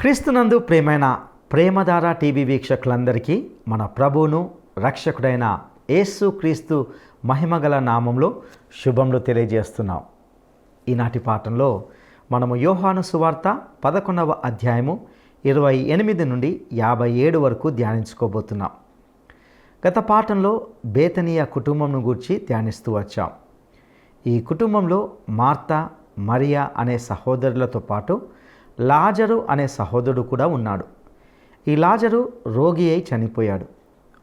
క్రీస్తునందు ప్రేమైన ప్రేమధార టీవీ వీక్షకులందరికీ మన ప్రభువును రక్షకుడైన యేసు క్రీస్తు మహిమగల నామంలో శుభములు తెలియజేస్తున్నాం. ఈనాటి పాఠంలో మనము యోహాను సువార్త 11వ అధ్యాయము 28 నుండి 57 వరకు ధ్యానించుకోబోతున్నాం. గత పాఠంలో బేతనీయ కుటుంబంను గూర్చి ధ్యానిస్తూ వచ్చాం. ఈ కుటుంబంలో మార్తా, మరియా అనే సహోదరులతో పాటు లాజరు అనే సహోదరుడు కూడా ఉన్నాడు. ఈ లాజరు రోగి అయి చనిపోయాడు.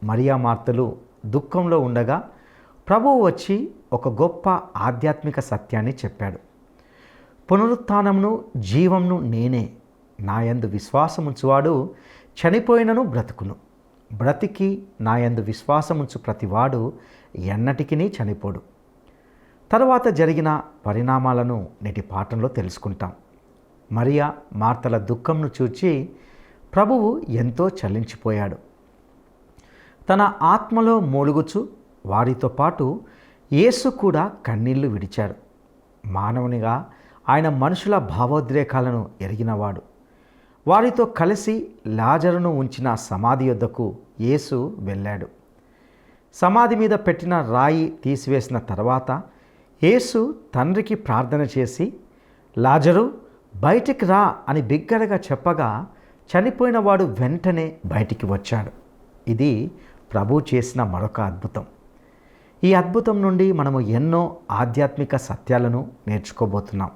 మరియా, మార్తలు దుఃఖంలో ఉండగా ప్రభువు వచ్చి ఒక గొప్ప ఆధ్యాత్మిక సత్యాన్ని చెప్పాడు. పునరుత్థానమును జీవంను నేనే. నాయందు విశ్వాసముంచువాడు చనిపోయినను బ్రతుకును, బ్రతికి నాయందు విశ్వాసముంచు ప్రతివాడు ఎన్నటికినీ చనిపోడు. తరువాత జరిగిన పరిణామాలను నేటి పాఠంలో తెలుసుకుంటాం. మరియా, మార్తల దుఃఖంను చూచి ప్రభువు ఎంతో చలించిపోయాడు. తన ఆత్మలో మూలుగుచు వారితో పాటు యేసు కూడా కన్నీళ్లు విడిచాడు. మానవునిగా ఆయన మనుషుల భావోద్రేకాలను ఎరిగినవాడు. వారితో కలిసి లాజరును ఉంచిన సమాధి యొద్దకు యేసు వెళ్ళాడు. సమాధి మీద పెట్టిన రాయి తీసివేసిన తర్వాత యేసు తండ్రికి ప్రార్థన చేసి, లాజరు బయటికి రా అని బిగ్గరగా చెప్పగా చనిపోయిన వాడు వెంటనే బయటికి వచ్చాడు. ఇది ప్రభు చేసిన మరొక అద్భుతం. ఈ అద్భుతం నుండి మనము ఎన్నో ఆధ్యాత్మిక సత్యాలను నేర్చుకోబోతున్నాం.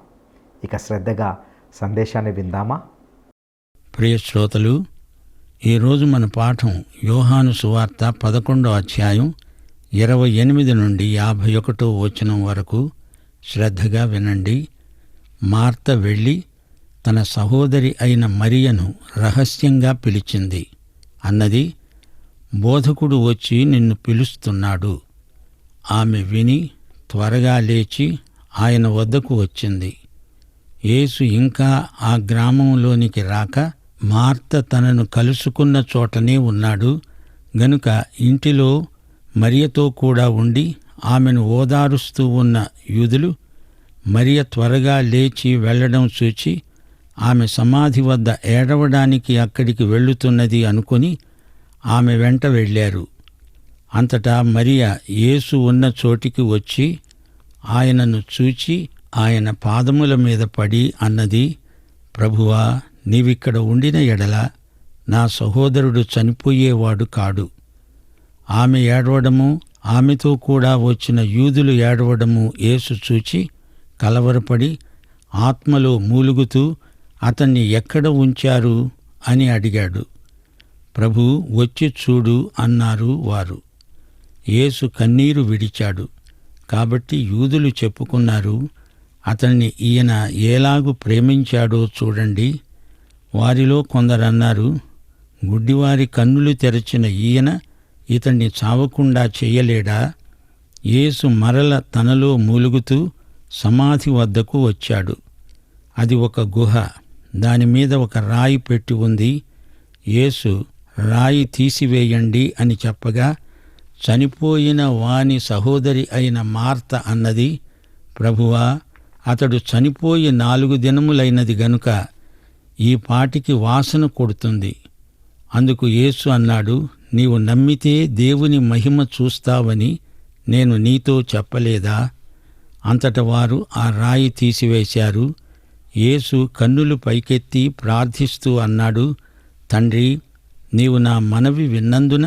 ఇక శ్రద్ధగా సందేశాన్ని విందామా? ప్రియ శ్రోతలు, ఈరోజు మన పాఠం యోహాను సువార్త 11వ అధ్యాయం 28 నుండి 51వ వచనం వరకు. శ్రద్ధగా వినండి. మార్త వెళ్ళి తన సహోదరి అయిన మరియను రహస్యంగా పిలిచింది. అన్నది, బోధకుడు వచ్చి నిన్ను పిలుస్తున్నాడు. ఆమె విని త్వరగా లేచి ఆయన వద్దకు వచ్చింది. యేసు ఇంకా ఆ గ్రామంలోనికి రాక మార్త తనను కలుసుకున్న చోటనే ఉన్నాడు గనుక ఇంటిలో మరియతో కూడా ఉండి ఆమెను ఓదారుస్తూ ఉన్న యూదులు మరియ త్వరగా లేచి వెళ్లడం చూచి ఆమె సమాధి వద్ద ఏడవడానికి అక్కడికి వెళ్ళుతున్నది అనుకుని ఆమె వెంట వెళ్ళారు. అంతటా మరియ యేసు ఉన్న చోటికి వచ్చి ఆయనను చూచి ఆయన పాదముల మీద పడి అన్నది, ప్రభువా, నీవిక్కడ ఉండిన ఎడల నా సహోదరుడు చనిపోయేవాడు కాడు. ఆమె ఏడవడము, ఆమెతో కూడా వచ్చిన యూదులు ఏడవడము యేసు చూచి కలవరపడి ఆత్మలో మూలుగుతూ అతన్ని ఎక్కడ ఉంచారు అని అడిగాడు. ప్రభు, వచ్చి చూడు అన్నారు వారు. యేసు కన్నీరు విడిచాడు. కాబట్టి యూదులు చెప్పుకున్నారు, అతన్ని ఈయన ఎలాగు ప్రేమించాడో చూడండి. వారిలో కొందరన్నారు, గుడ్డివారి కన్నులు తెరచిన ఈయన ఇతన్ని చావకుండా చెయ్యలేడా? యేసు మరల తనలో మూలుగుతూ సమాధి వద్దకు వచ్చాడు. అది ఒక గుహ. దానిమీద ఒక రాయి పెట్టి ఉంది. యేసు, రాయి తీసివేయండి అని చెప్పగా చనిపోయిన వాని సహోదరి అయిన మార్త అన్నది, ప్రభువా, అతడు చనిపోయి 4 దినములైనది గనుక ఈ పాటికి వాసన కొడుతుంది. అందుకు యేసు అన్నాడు, నీవు నమ్మితే దేవుని మహిమ చూస్తావని నేను నీతో చెప్పలేదా? అంతట వారు ఆ రాయి తీసివేశారు. యేసు కన్నులు పైకెత్తి ప్రార్థిస్తూ అన్నాడు, తండ్రి, నీవు నా మనవి విన్నందున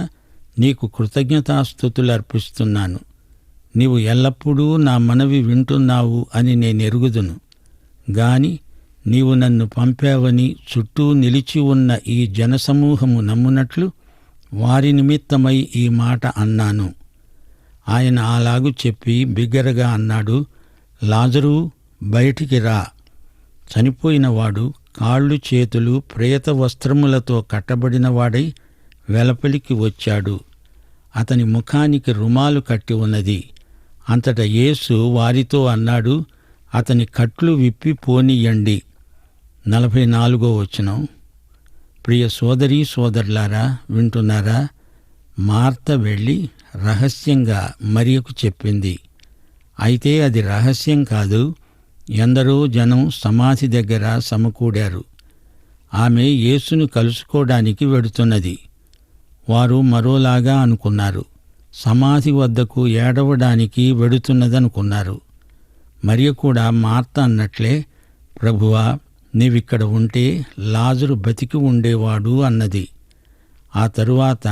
నీకు కృతజ్ఞతాస్తుతులర్పిస్తున్నాను. నీవు ఎల్లప్పుడూ నా మనవి వింటున్నావు అని నేనెరుగుదును. గాని నీవు నన్ను పంపావని చుట్టూ నిలిచి ఉన్న ఈ జనసమూహము నమ్మునట్లు వారి నిమిత్తమై ఈ మాట అన్నాను. ఆయన అలాగు చెప్పి బిగ్గరగా అన్నాడు, లాజరు, బయటికి రా. చనిపోయినవాడు కాళ్ళు చేతులు ప్రేత వస్త్రములతో కట్టబడినవాడై వెలపలికి వచ్చాడు. అతని ముఖానికి రుమాలు కట్టి ఉన్నది. అంతట యేసు వారితో అన్నాడు, అతని కట్లు విప్పి పోనీయండి. 44వ వచనం. ప్రియ సోదరీ సోదరులారా, వింటున్నారా? మార్త వెళ్ళి రహస్యంగా మరియకు చెప్పింది. అయితే అది రహస్యం కాదు. ఎందరో జనం సమాధి దగ్గర సమకూడారు. ఆమె యేసును కలుసుకోవడానికి వెడుతున్నది. వారు మరోలాగా అనుకున్నారు. సమాధి వద్దకు ఏడవడానికి వెడుతున్నదనుకున్నారు. మరియ కూడా మార్త అన్నట్లే, ప్రభువా, నీవిక్కడ ఉంటే లాజరు బతికి ఉండేవాడు అన్నది. ఆ తరువాత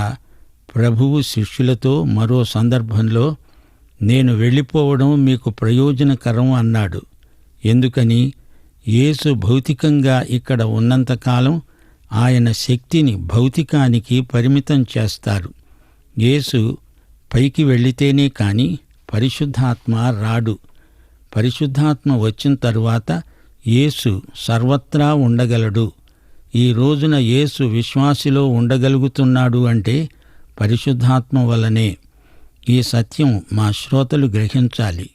ప్రభువు శిష్యులతో మరో సందర్భంలో, నేను వెళ్ళిపోవడం మీకు ప్రయోజనకరం అన్నాడు. ఎందుకని? యేసు భౌతికంగా ఇక్కడ ఉన్నంతకాలం ఆయన శక్తిని భౌతికానికి పరిమితం చేస్తారు. యేసు పైకి వెళ్ళితేనే కాని పరిశుద్ధాత్మ రాడు. పరిశుద్ధాత్మ వచ్చిన తరువాత యేసు సర్వత్రా ఉండగలడు. ఈ రోజున యేసు విశ్వాసిలో ఉండగలుగుతున్నాడు అంటే పరిశుద్ధాత్మ వల్లనే. ఈ సత్యం మా శ్రోతలు గ్రహించాలి.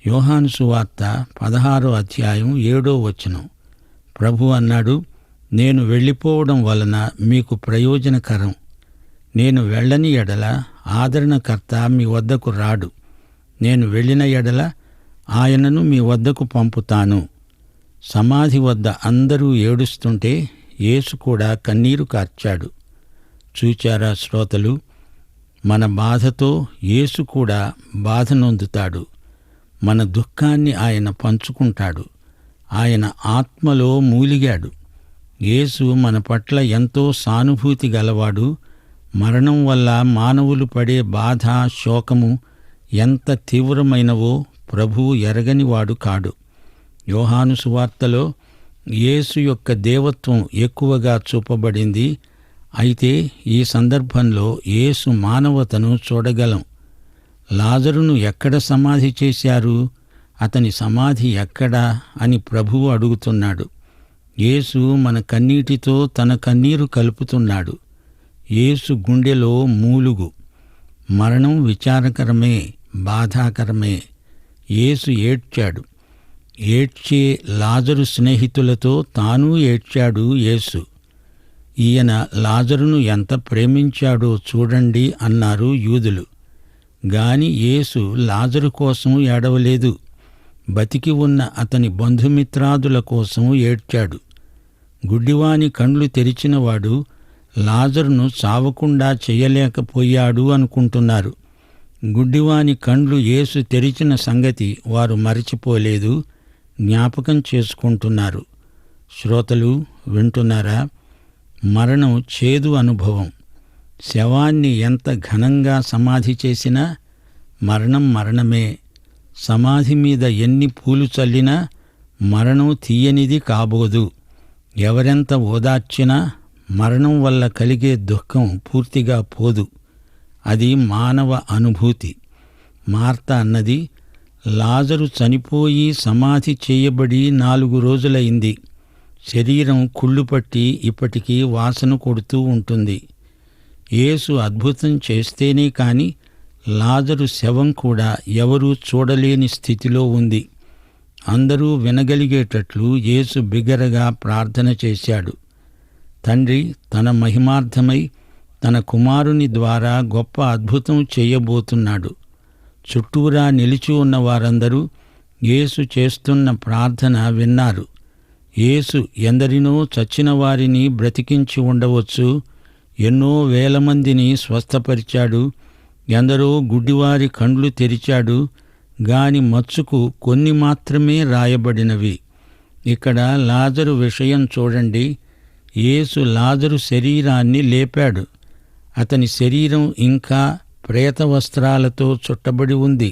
యోహాను సువార్త 16వ అధ్యాయం 7వ వచనం. ప్రభు అన్నాడు, నేను వెళ్ళిపోవడం వలన మీకు ప్రయోజనకరం. నేను వెళ్ళని ఎడల ఆదరణకర్త మీ వద్దకు రాడు. నేను వెళ్ళిన ఎడల ఆయనను మీ వద్దకు పంపుతాను. సమాధి వద్ద అందరూ ఏడుస్తుంటే యేసు కూడా కన్నీరు కార్చాడు. చూచారా శ్రోతలు, మన బాధతో యేసు కూడా బాధ నొందుతాడు. మన దుఃఖాన్ని ఆయన పంచుకుంటాడు. ఆయన ఆత్మలో మూలిగాడు. యేసు మన పట్ల ఎంతో సానుభూతి గలవాడు. మరణం వల్ల మానవులు పడే బాధ, శోకము ఎంత తీవ్రమైనవో ప్రభువు ఎరగనివాడు కాడు. యోహాను సువార్తలో యేసు యొక్క దేవత్వం ఎక్కువగా చూపబడింది. అయితే ఈ సందర్భంలో యేసు మానవతను చూడగలం. లాజరును ఎక్కడ సమాధి చేశారు? అతని సమాధి ఎక్కడా అని ప్రభువు అడుగుతున్నాడు. యేసు మన కన్నీటితో తన కన్నీరు కలుపుతున్నాడు. యేసు గుండెలో మూలుగు. మరణం విచారకరమే, బాధాకరమే. యేసు ఏడ్చాడు. ఏడ్చే లాజరు స్నేహితులతో తానూ ఏడ్చాడు యేసు. ఈయన లాజరును ఎంత ప్రేమించాడో చూడండి అన్నారు యూదులు. గాని యేసు లాజరు కోసం ఏడవలేదు. బతికి ఉన్న అతని బంధుమిత్రాదుల కోసం ఏడ్చాడు. గుడ్డివాని కండ్లు తెరిచినవాడు లాజరును చావకుండా చెయ్యలేకపోయాడు అనుకుంటున్నారు. గుడ్డివాని కండ్లు యేసు తెరిచిన సంగతి వారు మరచిపోలేదు, జ్ఞాపకం చేసుకుంటున్నారు. శ్రోతలు వింటున్నారా? మరణం చేదు అనుభవం. శవాన్ని ఎంత ఘనంగా సమాధి చేసినా మరణం మరణమే. సమాధి మీద ఎన్ని పూలు చల్లినా మరణం తీయనిది కాబోదు. ఎవరెంత ఓదార్చినా మరణం వల్ల కలిగే దుఃఖం పూర్తిగా పోదు. అది మానవ అనుభూతి. మార్త అన్నది, లాజరు చనిపోయి సమాధి చేయబడి 4 రోజులైంది. శరీరం కుళ్ళుపట్టి ఇప్పటికీ వాసన కొడుతూ ఉంటుంది. యేసు అద్భుతం చేస్తేనే కాని లాజరు శవం కూడా ఎవరూ చూడలేని స్థితిలో ఉంది. అందరూ వినగలిగేటట్లు యేసు బిగ్గరగా ప్రార్థన చేశాడు. తండ్రి తన మహిమార్థమై తన కుమారుని ద్వారా గొప్ప అద్భుతం చేయబోతున్నాడు. చుట్టూరా నిలిచి ఉన్న వారందరూ యేసు చేస్తున్న ప్రార్థన విన్నారు. యేసు ఎందరినో చచ్చిన వారిని బ్రతికించి ఉండవచ్చు. ఎన్నో వేల మందిని స్వస్థపరిచాడు. ఎందరో గుడ్డివారి కండ్లు తెరిచాడు. గాని మచ్చుకు కొన్ని మాత్రమే రాయబడినవి. ఇక్కడ లాజరు విషయం చూడండి. యేసు లాజరు శరీరాన్ని లేపాడు. అతని శరీరం ఇంకా ప్రేత వస్త్రాలతో చుట్టబడి ఉంది.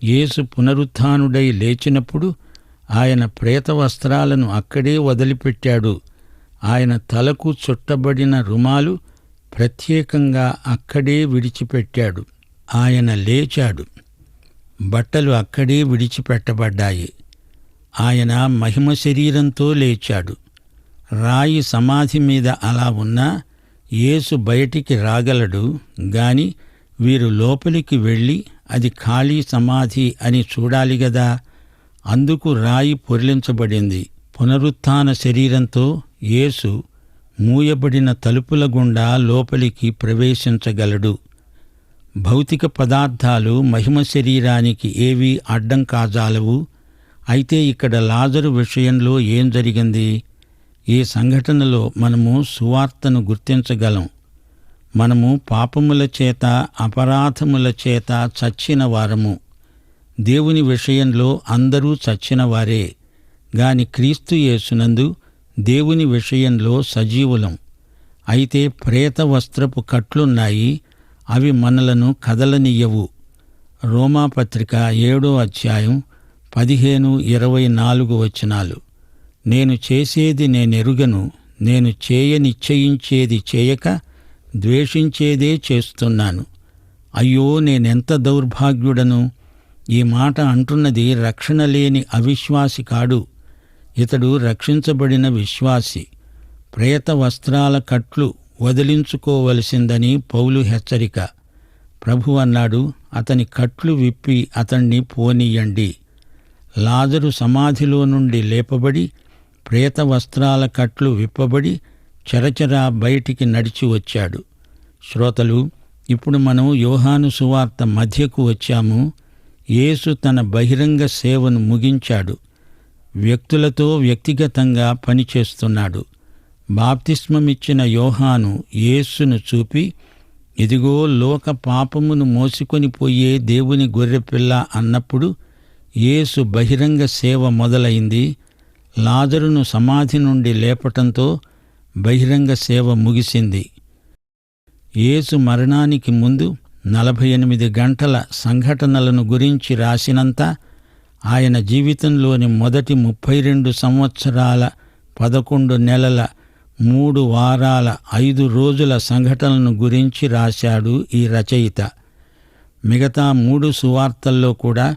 యేసు పునరుత్థానుడై లేచినప్పుడు ఆయన ప్రేత వస్త్రాలను అక్కడే వదిలిపెట్టాడు. ఆయన తలకు చుట్టబడిన రుమాలు ప్రత్యేకంగా అక్కడే విడిచిపెట్టాడు. ఆయన లేచాడు. బట్టలు అక్కడే విడిచిపెట్టబడ్డాయి. ఆయన మహిమ శరీరంతో లేచాడు. రాయి సమాధి మీద అలా ఉన్నా యేసు బయటికి రాగలడు. గాని వీరు లోపలికి వెళ్ళి అది ఖాళీ సమాధి అని చూడాలి గదా. అందుకు రాయి పొర్లించబడింది. పునరుత్థాన శరీరంతో యేసు మూయబడిన తలుపుల గుండా లోపలికి ప్రవేశించగలడు. భౌతిక పదార్థాలు మహిమ శరీరానికి ఏవీ అడ్డం కాజాలవు. అయితే ఇక్కడ లాజరు విషయంలో ఏం జరిగింది? ఈ సంఘటనలో మనము సువార్తను గుర్తించగలం. మనము పాపముల చేత అపరాధముల చేత చచ్చిన వారము. దేవుని విషయంలో అందరూ చచ్చిన వారే, గాని క్రీస్తు యేసునందు దేవుని విషయంలో సజీవులం. అయితే ప్రేత వస్త్రపు కట్లున్నాయి, అవి మనలను కదలనియ్యవు. రోమాపత్రిక 7వ అధ్యాయం 15-24 వచనాలు. నేను చేసేది నేనెరుగను, నేను చేయనిశ్చయించేది చేయక ద్వేషించేదే చేస్తున్నాను. అయ్యో, నేనెంత దౌర్భాగ్యుడను! ఈ మాట అంటున్నది రక్షణ లేని అవిశ్వాసి కాడు, ఇతడు రక్షించబడిన విశ్వాసి. ప్రేత వస్త్రాల కట్లు వదిలించుకోవలసిందని పౌలు హెచ్చరిక. ప్రభు అన్నాడు, అతని కట్లు విప్పి అతణ్ణి పోనీయండి. లాజరు సమాధిలో నుండి లేపబడి ప్రేత వస్త్రాల కట్లు విప్పబడి చరచరా బయటికి నడిచి వచ్చాడు. శ్రోతలు, ఇప్పుడు మనం యోహాను సువార్త మధ్యకు వచ్చాము. యేసు తన బహిరంగ సేవను ముగించాడు. వ్యక్తులతో వ్యక్తిగతంగా పనిచేస్తున్నాడు. బాప్తిస్మమిచ్చిన యోహాను యేసును చూపి, ఇదిగో లోక పాపమును మోసుకొని పోయే దేవుని గొర్రెపిల్ల అన్నప్పుడు యేసు బహిరంగ సేవ మొదలైంది. లాజరును సమాధి నుండి లేపటంతో బహిరంగ సేవ ముగిసింది. యేసు మరణానికి ముందు 48 గంటల సంఘటనలను గురించి రాసినంత ఆయన జీవితంలోని మొదటి 32 సంవత్సరాల 11 నెలల 3 వారాల 5 రోజుల సంఘటనలను గురించి రాశాడు ఈ రచయిత. మిగతా 3 సువార్తల్లో కూడా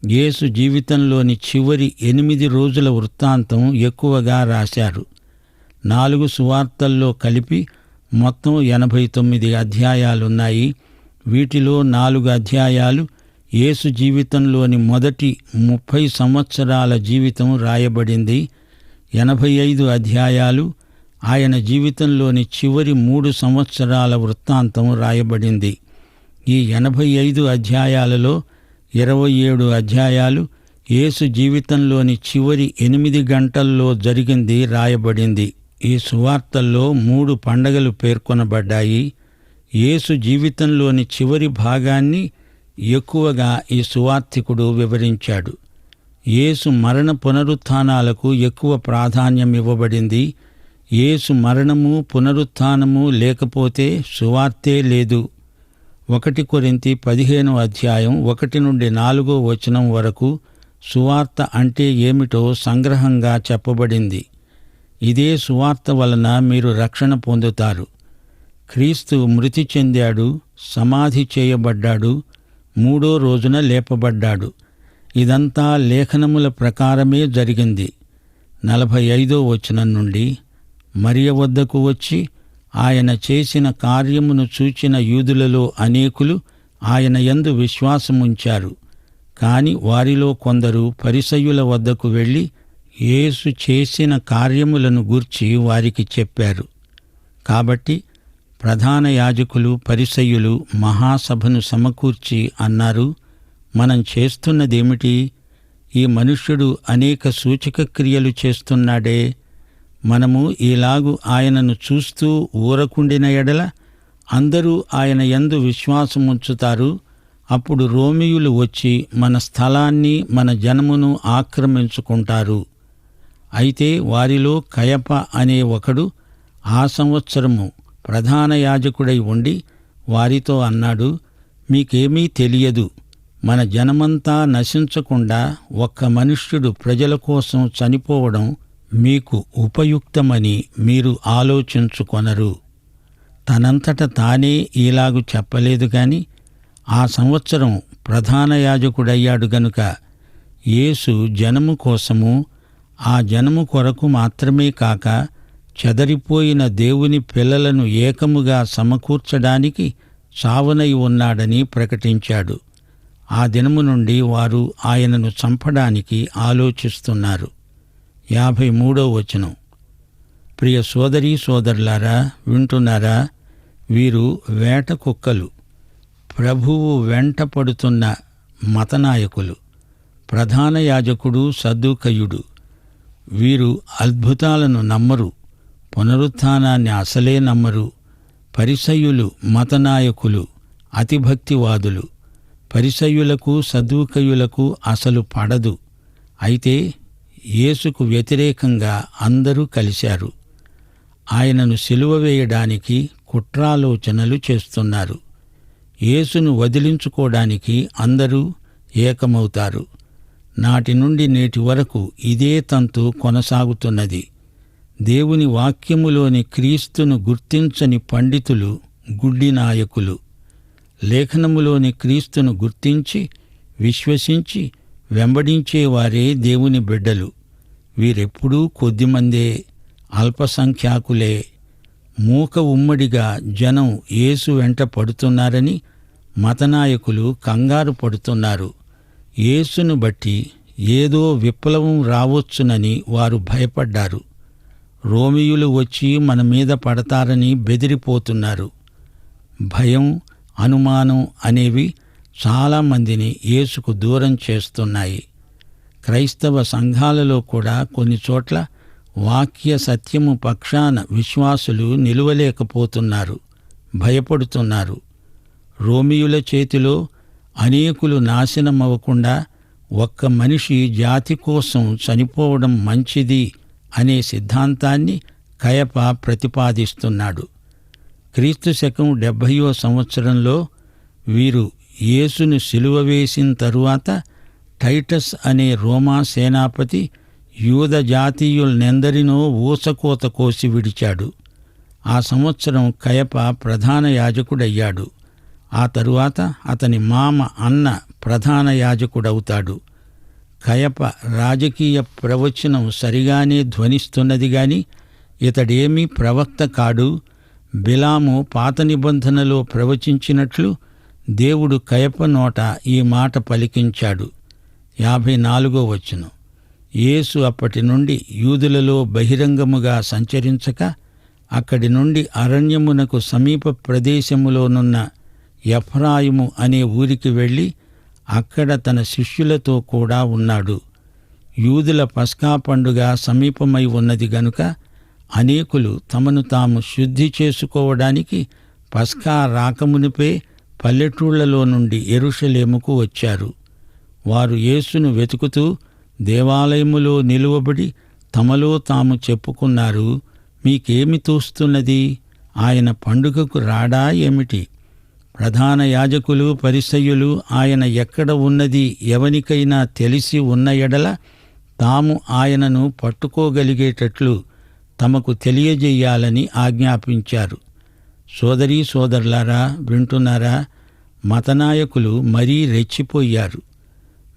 యేసు జీవితంలోని చివరి 8 రోజుల వృత్తాంతం ఎక్కువగా రాశారు. 4 సువార్తల్లో కలిపి మొత్తం 89 అధ్యాయాలున్నాయి. వీటిలో 4 అధ్యాయాలు యేసు జీవితంలోని మొదటి 30 సంవత్సరాల జీవితం రాయబడింది. 85 అధ్యాయాలు ఆయన జీవితంలోని చివరి 3 సంవత్సరాల వృత్తాంతం రాయబడింది. ఈ 85 అధ్యాయాలలో 27 అధ్యాయాలు యేసు జీవితంలోని చివరి 8 గంటల్లో జరిగింది రాయబడింది. ఈ సువార్తల్లో 3 పండగలు పేర్కొనబడ్డాయి. యేసు జీవితంలోని చివరి భాగాన్ని ఎక్కువగా ఈ సువార్తికుడు వివరించాడు. యేసు మరణ పునరుత్థానాలకు ఎక్కువ ప్రాధాన్యం ఇవ్వబడింది. యేసు మరణము పునరుత్థానము లేకపోతే సువార్తే లేదు. 1 కొరింథీ 15వ అధ్యాయం 1-4 వచనం వరకు సువార్త అంటే ఏమిటో సంగ్రహంగా చెప్పబడింది. ఇదే సువార్త వలన మీరు రక్షణ పొందుతారు. క్రీస్తు మృతి చెందాడు, సమాధి చేయబడ్డాడు, 3వ రోజున లేపబడ్డాడు. ఇదంతా లేఖనముల ప్రకారమే జరిగింది. 45వ వచనం నుండి, మరియ వద్దకు వచ్చి ఆయన చేసిన కార్యమును చూచిన యూదులలో అనేకులు ఆయన యందు విశ్వాసముంచారు. కాని వారిలో కొందరు పరిసయ్యుల వద్దకు వెళ్ళి యేసు చేసిన కార్యములను గూర్చి వారికి చెప్పారు. కాబట్టి ప్రధాన యాజకులు, పరిసయ్యులు మహాసభను సమకూర్చి అన్నారు, మనం చేస్తున్నదేమిటి? ఈ మనుష్యుడు అనేక సూచక క్రియలు చేస్తున్నాడే. మనము ఈలాగు ఆయనను చూస్తూ ఊరకుండిన ఎడల అందరూ ఆయన యందు విశ్వాసముంచుతారు. అప్పుడు రోమీయులు వచ్చి మన స్థలాన్ని, మన జనమును ఆక్రమించుకుంటారు. అయితే వారిలో కయప అనే ఒకడు ఆ సంవత్సరము ప్రధాన యాజకుడై ఉండి వారితో అన్నాడు, మీకేమీ తెలియదు. మన జనమంతా నశించకుండా ఒక్క మనుష్యుడు ప్రజల కోసం చనిపోవడం మీకు ఉపయుక్తమని మీరు ఆలోచించుకొనరు. తనంతట తానే ఈలాగు చెప్పలేదు గాని ఆ సంవత్సరం ప్రధాన యాజకుడయ్యాడు గనుక యేసు జనము కోసము, ఆ జనము కొరకు మాత్రమే కాక చెదరిపోయిన దేవుని పిల్లలను ఏకముగా సమకూర్చడానికి చావనై ఉన్నాడని ప్రకటించాడు. ఆ దినము నుండి వారు ఆయనను చంపడానికి ఆలోచిస్తున్నారు. 53వ వచనం. ప్రియ సోదరీ సోదరులారా, వింటున్నారా? వీరు వేట కుక్కలు, ప్రభువు వెంట పడుతున్న మతనాయకులు, ప్రధాన యాజకుడు సద్దూకయుడు. వీరు అద్భుతాలను నమ్మరు, పునరుత్థానాన్ని అసలే నమ్మరు. పరిసయ్యులు మతనాయకులు, అతిభక్తివాదులు. పరిసయ్యులకు సద్దూకయులకు అసలు పడదు. అయితే యేసుకు వ్యతిరేకంగా అందరూ కలిశారు. ఆయనను సిలువ వేయడానికి కుట్రాలోచనలు చేస్తున్నారు. యేసును వదిలించుకోవడానికి అందరూ ఏకమవుతారు. నాటి నుండి నేటి వరకు ఇదే తంతు కొనసాగుతున్నది. దేవుని వాక్యములోని క్రీస్తును గుర్తించని పండితులు గుడ్డి నాయకులు. లేఖనములోని క్రీస్తును గుర్తించి విశ్వసించి వెంబడించేవారే దేవుని బిడ్డలు. వీరెప్పుడూ కొద్దిమందే, అల్పసంఖ్యాకులే. మూక ఉమ్మడిగా జనం యేసు వెంట పడుతున్నారని మతనాయకులు కంగారు పడుతున్నారు. యేసును బట్టి ఏదో విప్లవం రావచ్చునని వారు భయపడ్డారు. రోమియులు వచ్చి మన మీద పడతారని బెదిరిపోతున్నారు. భయం, అనుమానం అనేవి చాలామందిని యేసుకు దూరం చేస్తున్నాయి. క్రైస్తవ సంఘాలలో కూడా కొన్ని చోట్ల వాక్య సత్యము పక్షాన విశ్వాసులు నిలువలేకపోతున్నారు, భయపడుతున్నారు. రోమియుల చేతిలో అనేకులు నాశనమవ్వకుండా ఒక్క మనిషి జాతి కోసం చనిపోవడం మంచిది అనే సిద్ధాంతాన్ని కయప ప్రతిపాదిస్తున్నాడు. క్రీస్తు శకం 70వ సంవత్సరంలో వీరు యేసును సిలువ వేసిన తరువాత టైటస్ అనే రోమా సేనాపతి యూద జాతీయులనెందరినో ఊచకోత కోసి విడిచాడు. ఆ సంవత్సరం కయప ప్రధాన యాజకుడయ్యాడు. ఆ తరువాత అతని మామ అన్న ప్రధాన యాజకుడవుతాడు. కయప రాజకీయ ప్రవచనం సరిగానే ధ్వనిస్తున్నది గాని ఇతడేమీ ప్రవక్త కాడు. బిలాము పాత నిబంధనలో ప్రవచించినట్లు దేవుడు కయప నోట ఈ మాట పలికించాడు. 54వ వచనం. యేసు అప్పటి నుండి యూదులలో బహిరంగముగా సంచరించక అక్కడి నుండి అరణ్యమునకు సమీప ప్రదేశములోనున్న ఎఫ్రాయిము అనే ఊరికి వెళ్ళి అక్కడ తన శిష్యులతో కూడా ఉన్నాడు. యూదుల పస్కా పండుగ సమీపమై ఉన్నది గనుక అనేకులు తమను తాము శుద్ధి చేసుకోవడానికి పస్కా రాకమునిపే పల్లెటూళ్లలో నుండి యెరూషలేముకు వచ్చారు. వారు యేసును వెతుకుతూ దేవాలయములో నిలువబడి తమలో తాము చెప్పుకున్నారు, మీకేమి తోస్తున్నది? ఆయన పండుగకు రాడా ఏమిటి? ప్రధాన యాజకులు పరిసయ్యులు ఆయన ఎక్కడ ఉన్నది ఎవనికైనా తెలిసి ఉన్న ఎడల తాము ఆయనను పట్టుకోగలిగేటట్లు తమకు తెలియజేయాలని ఆజ్ఞాపించారు. సోదరీ సోదరులారా, వింటున్నారా? మతనాయకులు మరీ రెచ్చిపోయారు.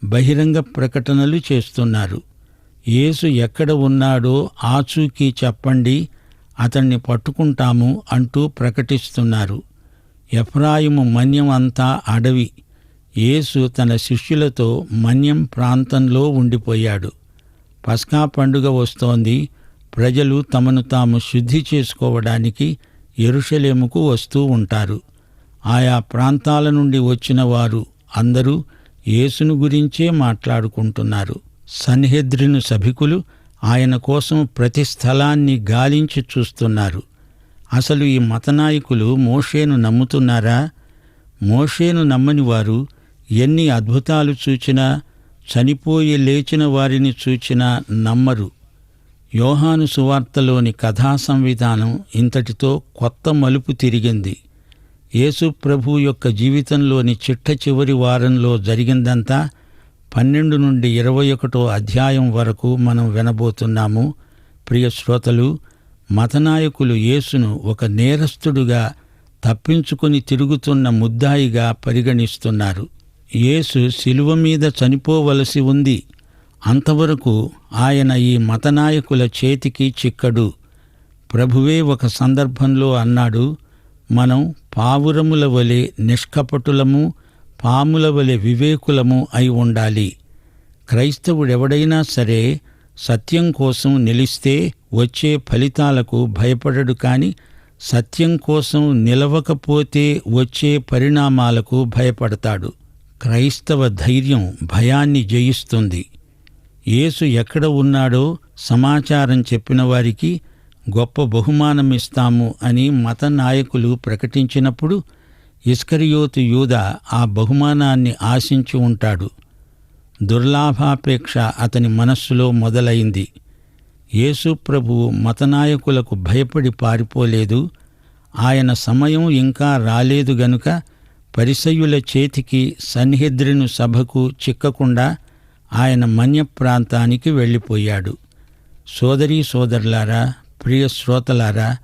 బహిరంగ ప్రకటనలు చేస్తున్నారు. యేసు ఎక్కడ ఉన్నాడో ఆచూకీ చెప్పండి, అతన్ని పట్టుకుంటాము అంటూ ప్రకటిస్తున్నారు. ఎఫ్రాయిము మన్యం అంతా అడవి. యేసు తన శిష్యులతో మన్యం ప్రాంతంలో ఉండిపోయాడు. పస్కా పండుగ వస్తోంది. ప్రజలు తమను తాము శుద్ధి చేసుకోవడానికి యెరూషలేముకు వస్తూ ఉంటారు. ఆయా ప్రాంతాల నుండి వచ్చిన వారు అందరూ యేసును గురించే మాట్లాడుకుంటున్నారు. సన్హెద్రిను సభికులు ఆయన కోసం ప్రతి స్థలాన్ని గాలించి చూస్తున్నారు. అసలు ఈ మతనాయకులు మోషేను నమ్ముతున్నారా? మోషేను నమ్మని వారు ఎన్ని అద్భుతాలు చూచినా, చనిపోయి లేచిన వారిని చూచినా నమ్మరు. యోహాను సువార్తలోని కథా సంవిధానం ఇంతటితో కొత్త మలుపు తిరిగింది. యేసు ప్రభు యొక్క జీవితంలోని చిట్ట చివరి వారంలో జరిగిందంతా 12 నుండి 21 అధ్యాయం వరకు మనం వినబోతున్నాము. ప్రియ శ్రోతలు, మతనాయకులు యేసును ఒక నేరస్తుడుగా, తప్పించుకొని తిరుగుతున్న ముద్దాయిగా పరిగణిస్తున్నారు. యేసు శిలువ మీద చనిపోవలసి ఉంది. అంతవరకు ఆయన ఈ మతనాయకుల చేతికి చిక్కడు. ప్రభువే ఒక సందర్భంలో అన్నాడు, మనం పావురముల వలె నిష్కపటులము, పాముల వలె వివేకులము అయి ఉండాలి. క్రైస్తవుడెవడైనా సరే సత్యం కోసం నిలిస్తే వచ్చే ఫలితాలకు భయపడడు, కాని సత్యం కోసం నిలవకపోతే వచ్చే పరిణామాలకు భయపడతాడు. క్రైస్తవ ధైర్యం భయాన్ని జయిస్తుంది. యేసు ఎక్కడ ఉన్నాడో సమాచారం చెప్పిన వారికి గొప్ప బహుమానమిస్తాము అని మత నాయకులు ప్రకటించినప్పుడు ఇస్కరియోతు యూదా ఆ బహుమానాన్ని ఆశించి ఉంటాడు. దుర్లాభాపేక్ష అతని మనస్సులో మొదలైంది. యేసు ప్రభువు మతనాయకులకు భయపడి పారిపోలేదు. ఆయన సమయం ఇంకా రాలేదు గనుక పరిసయ్యుల చేతికి సన్హెద్రిను సభకు చిక్కకుండా ఆయన మన్య ప్రాంతానికి వెళ్ళిపోయాడు. సోదరీ సోదరులారా, ప్రియ శ్రోతలారా,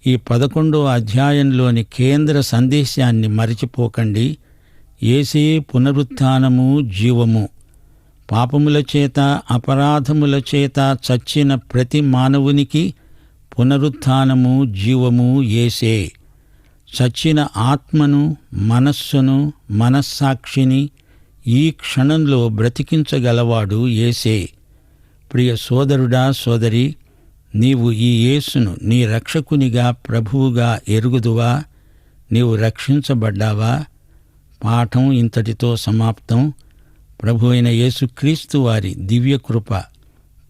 ఈ 11వ అధ్యాయంలోని కేంద్ర సందేశాన్ని మరచిపోకండి. యేసే పునరుత్థానము, జీవము. పాపముల చేత, అపరాధముల చేత చచ్చిన ప్రతి మానవునికి పునరుత్థానము, జీవము యేసే. చచ్చిన ఆత్మను, మనస్సును, మనస్సాక్షిని ఈ క్షణంలో బ్రతికించగలవాడు యేసే. ప్రియ సోదరుడా, సోదరి, నీవు ఈ యేసును నీ రక్షకునిగా, ప్రభువుగా ఎరుగుదువా? నీవు రక్షించబడ్డావా? పాఠం ఇంతటితో సమాప్తం. ప్రభు అయిన యేసుక్రీస్తు వారి దివ్యకృప,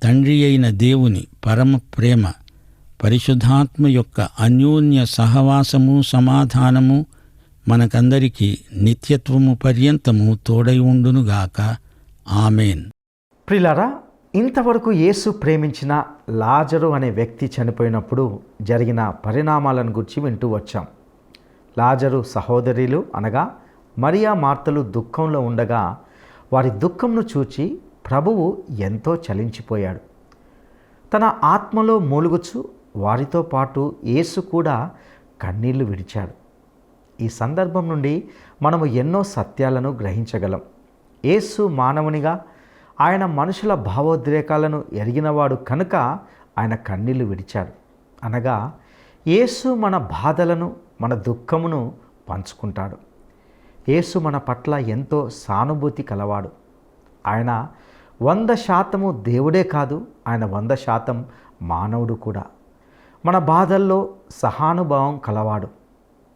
తండ్రి అయిన దేవుని పరమ ప్రేమ, పరిశుద్ధాత్మ యొక్క అన్యోన్య సహవాసము, సమాధానము మనకందరికీ నిత్యత్వము పర్యంతము తోడై ఉండునుగాక. ఆమేన్. ప్రియులారా, ఇంతవరకు యేసు ప్రేమించిన లాజరు అనే వ్యక్తి చనిపోయినప్పుడు జరిగిన పరిణామాలను గురించి వింటూ వచ్చాం. లాజరు సహోదరులు అనగా మరియా, మార్తలు దుఃఖంలో ఉండగా వారి దుఃఖంను చూచి ప్రభువు ఎంతో చలించిపోయాడు. తన ఆత్మలో మూలుగుచు వారితో పాటు యేసు కూడా కన్నీళ్లు విడిచాడు. ఈ సందర్భం నుండి మనము ఎన్నో సత్యాలను గ్రహించగలం. యేసు మానవునిగా ఆయన మనుషుల భావోద్రేకాలను ఎరిగినవాడు కనుక ఆయన కన్నీళ్లు విడిచాడు. అనగా యేసు మన బాధలను, మన దుఃఖమును పంచుకుంటాడు. యేసు మన పట్ల ఎంతో సానుభూతి కలవాడు. ఆయన 100% దేవుడే కాదు, ఆయన 100% మానవుడు కూడా. మన బాధల్లో సహానుభావం కలవాడు.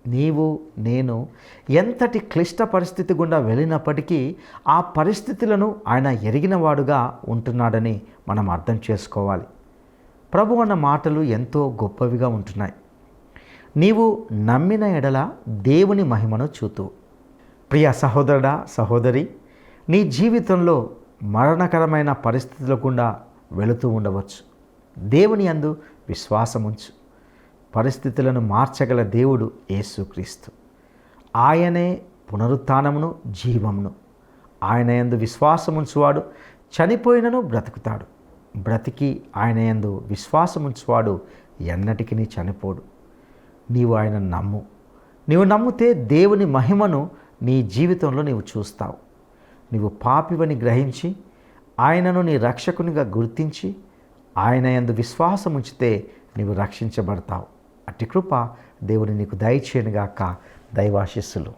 నీవు, నేను ఎంతటి క్లిష్ట పరిస్థితి గుండా వెళ్ళినప్పటికీ ఆ పరిస్థితులను ఆయన ఎరిగినవాడుగా ఉంటున్నాడని మనం అర్థం చేసుకోవాలి. ప్రభు అన్న మాటలు ఎంతో గొప్పవిగా ఉంటున్నాయి. నీవు నమ్మిన ఎడల దేవుని మహిమను చూతువు. ప్రియ సహోదరుడా, సహోదరి, నీ జీవితంలో మరణకరమైన పరిస్థితుల గుండా వెళుతూ ఉండవచ్చు. దేవుని యందు విశ్వాసముంచు. పరిస్థితులను మార్చగల దేవుడు యేసుక్రీస్తు. ఆయనే పునరుత్థానమును, జీవమును. ఆయన యందు విశ్వాసముంచువాడు చనిపోయినను బ్రతుకుతాడు. బ్రతికి ఆయన యందు విశ్వాసముంచువాడు ఎన్నటికీ చనిపోడు. నీవు ఆయన నమ్ము. నీవు నమ్మితే దేవుని మహిమను నీ జీవితంలో నీవు చూస్తావు. నీవు పాపివని గ్రహించి ఆయనను నీ రక్షకునిగా గుర్తించి ఆయన యందు విశ్వాసం ఉంచితే నీవు రక్షించబడతావు. అట్టి కృప దేవుని నీకు దయచేయనుగాక. దైవాశీస్సులు.